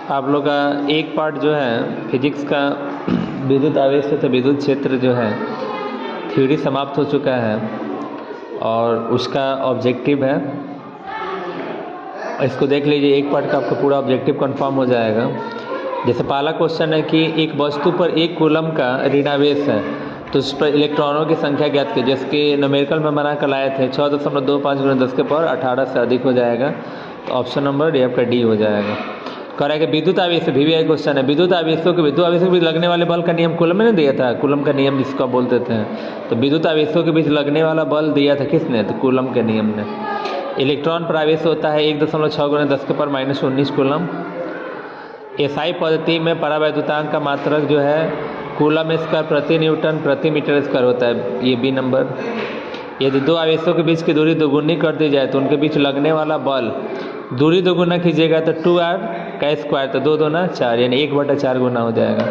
आप लोग का एक पार्ट जो है फिजिक्स का विद्युत आवेश तथा विद्युत क्षेत्र जो है थ्योरी समाप्त हो चुका है और उसका ऑब्जेक्टिव है। इसको देख लीजिए, एक पार्ट का आपका पूरा ऑब्जेक्टिव कंफर्म हो जाएगा। जैसे पहला क्वेश्चन है कि एक वस्तु पर 1 कूलम का ऋणावेश है तो उस पर इलेक्ट्रॉनों की संख्या ज्ञात कीजिए। जिसके न्यूमेरिकल में बना कर लाए थे 6.25 × 10 के पावर 18 से अधिक हो जाएगा। तो ऑप्शन नंबर ये आपका डी हो जाएगा। कह रहा है कि विद्युत आवेश VVI क्वेश्चन है। विद्युत आवेशों के बीच लगने वाले बल का नियम कूलम में नहीं दिया था, कूलम का नियम जिसको बोलते थे। तो विद्युत आवेशों के बीच लगने वाला बल दिया था किसने? तो कूलम के नियम ने। इलेक्ट्रॉन पर आवेश होता है 1.6 × 10 के पावर -19 कूलम। एसआई पद्धति में परावैद्युतांक का मात्रक जो है कूलम स्क्वायर प्रति न्यूटन प्रति मीटर स्क्वायर होता है, ये बी नंबर। यदि दो आवेशों के बीच की दूरी दोगुनी कर दी जाए तो उनके बीच लगने वाला बल, दूरी दोगुना कीजिएगा तो 2r का स्क्वायर, तो 2 दूना 4 यानी 1/4 गुना हो जाएगा।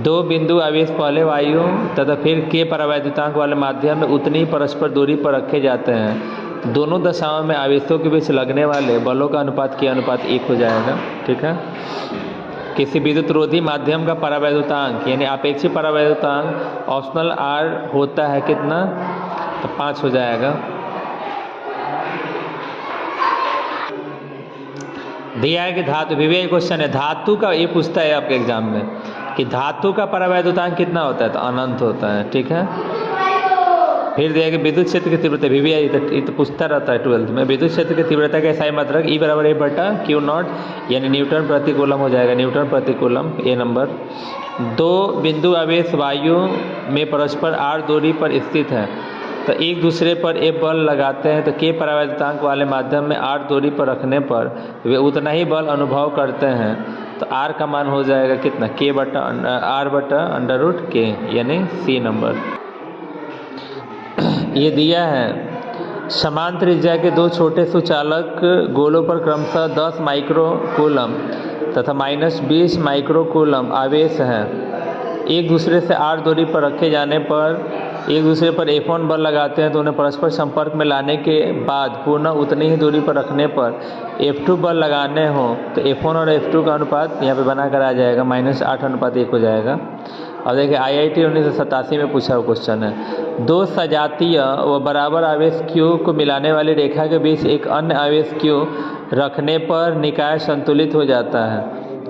दो बिंदु आवेश पहले वायु तथा फिर के परावैद्युतांक वाले माध्यम में उतनी परस्पर दूरी पर रखे जाते हैं। दोनों दशाओं में आवेशों के बीच लगने वाले बलों का अनुपात के अनुपात 1 हो जाएगा। ठीक है। किसी विद्युत रोधी माध्यम का परावैद्युतांक यानी अपेक्षित परावैद्युतांक ऑप्शनल r होता है कितना? तो 5 हो जाएगा। दिया है कि धातु VVI क्वेश्चन है, धातु का ये पूछता है आपके एग्जाम में कि धातु का परावैद्युतांक कितना होता है? तो अनंत होता है। ठीक है। फिर दिया कि विद्युत क्षेत्र की तीव्रता VVI तो पूछता रहता है 12th में। विद्युत क्षेत्र की तीव्रता का एसआई मात्रक E = F/Q0 यानी न्यूटन प्रति कूलम हो जाएगा, न्यूटन प्रति कूलम, ए नंबर। दो बिंदु आवेश वायु में परस्पर r दूरी पर स्थित है तो एक दूसरे पर F बल लगाते हैं तो के परावैद्युतांक वाले माध्यम में r दूरी पर रखने पर वे उतना ही बल अनुभव करते हैं। तो r का मान हो जाएगा कितना? K/r/√k यानी सी नंबर। ये दिया है समान त्रिज्या के दो छोटे सुचालक गोलों पर क्रमशः 10 माइक्रो कूलम तथा -20 माइक्रो कूलम आवेश हैं। एक दूसरे से r दूरी पर रखे जाने पर एक दूसरे पर F1 बल लगाते हैं तो उन्हें परस्पर संपर्क में लाने के बाद पुनः उतनी ही दूरी पर रखने पर F2 बल लगाने हो तो F1 और F2 का अनुपात यहाँ पे बनाकर आ जाएगा, -8:1 हो जाएगा। और देखिए IIT 1987 में पूछा हुआ क्वेश्चन है। दो सजातीय व बराबर आवेश Q को मिलाने वाली रेखा के बीच एक अन्य आवेश Q रखने पर निकाय संतुलित हो जाता है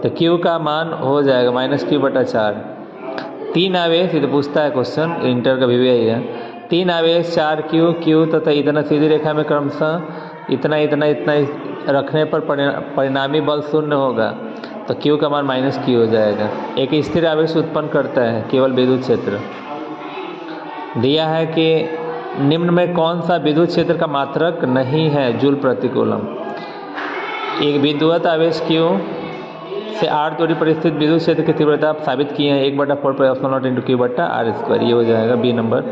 तो Q का मान हो जाएगा -Q/4। 3 आवेश, ये तो पूछता है क्वेश्चन, इंटर का VVI है। 3 आवेश 4Q तथा इतना सीधी रेखा में क्रमशः इतना रखने पर परिणामी बल 0 होगा तो Q का मान -Q हो जाएगा। एक स्थिर आवेश उत्पन्न करता है केवल विद्युत क्षेत्र। दिया है कि निम्न में कौन सा विद्युत क्षेत्र का मात्रक नहीं है? जूल प्रति कूलम। एक बिंदुवत आवेश Q से r दूरी पर स्थित विद्युत क्षेत्र की तीव्रता आप साबित किए हैं 1/4πε0 Q/r², ये हो जाएगा बी नंबर।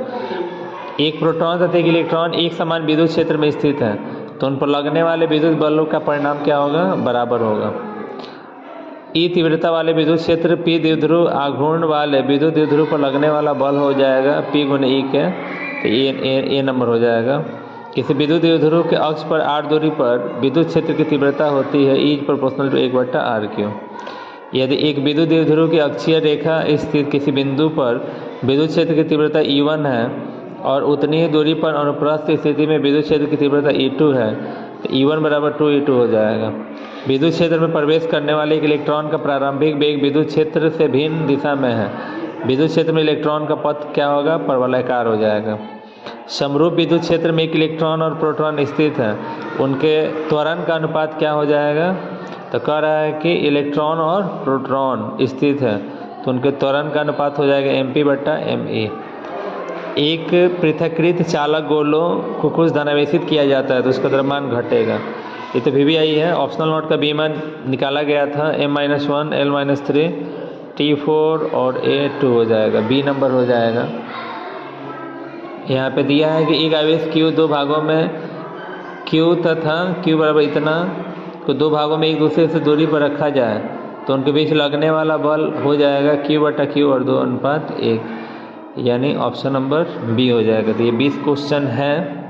एक प्रोटॉन तथा एक इलेक्ट्रॉन एक समान विद्युत क्षेत्र में स्थित है तो उन पर लगने वाले विद्युत बलों का परिणाम क्या होगा? बराबर होगा। ई तीव्रता वाले विद्युत क्षेत्र P द्विध्रुव आघूर्ण वाले विद्युत द्विध्रुव पर लगने वाला बल हो जाएगा P × E के, तो ये नंबर हो जाएगा। किसी विद्युत द्विध्रुव के अक्ष पर r दूरी पर विद्युत क्षेत्र की तीव्रता होती है E = 1/r3। यदि एक विद्युत द्विध्रुव की अक्षीय रेखा स्थित किसी बिंदु पर विद्युत क्षेत्र की तीव्रता E1 है और उतनी ही दूरी पर अनुप्रस्थ स्थिति में विद्युत क्षेत्र की तीव्रता E2 है तो E1 = 2E2 हो जाएगा। विद्युत क्षेत्र में प्रवेश करने वाले एक इलेक्ट्रॉन का प्रारंभिक वेग विद्युत क्षेत्र से भिन्न दिशा में है। विद्युत क्षेत्र में इलेक्ट्रॉन का पथ क्या होगा? परवलयाकार हो जाएगा। समरूप विद्युत क्षेत्र में एक इलेक्ट्रॉन और प्रोटॉन स्थित हैं, उनके त्वरण का अनुपात क्या हो जाएगा? तो कह रहा है कि इलेक्ट्रॉन और प्रोटॉन स्थित है तो उनके त्वरण का अनुपात हो जाएगा mp/ma। एक पृथक्कृत चालक गोलों को कुछ धनावेशित किया जाता है तो उसका द्रव्यमान घटेगा। ये तो VVI है। ऑप्शनल नोट का बी मान निकाला गया था m-1 l-3 T4 और A2 हो जाएगा, बी नंबर हो जाएगा। यहाँ पे दिया है कि एक आवेश Q दो भागों में Q तथा Q बराबर इतना को दो भागों में एक दूसरे से दूरी पर रखा जाए तो उनके बीच लगने वाला बल हो जाएगा Q/Q और 2:1 यानी ऑप्शन नंबर बी हो जाएगा। तो ये 20 क्वेश्चन है।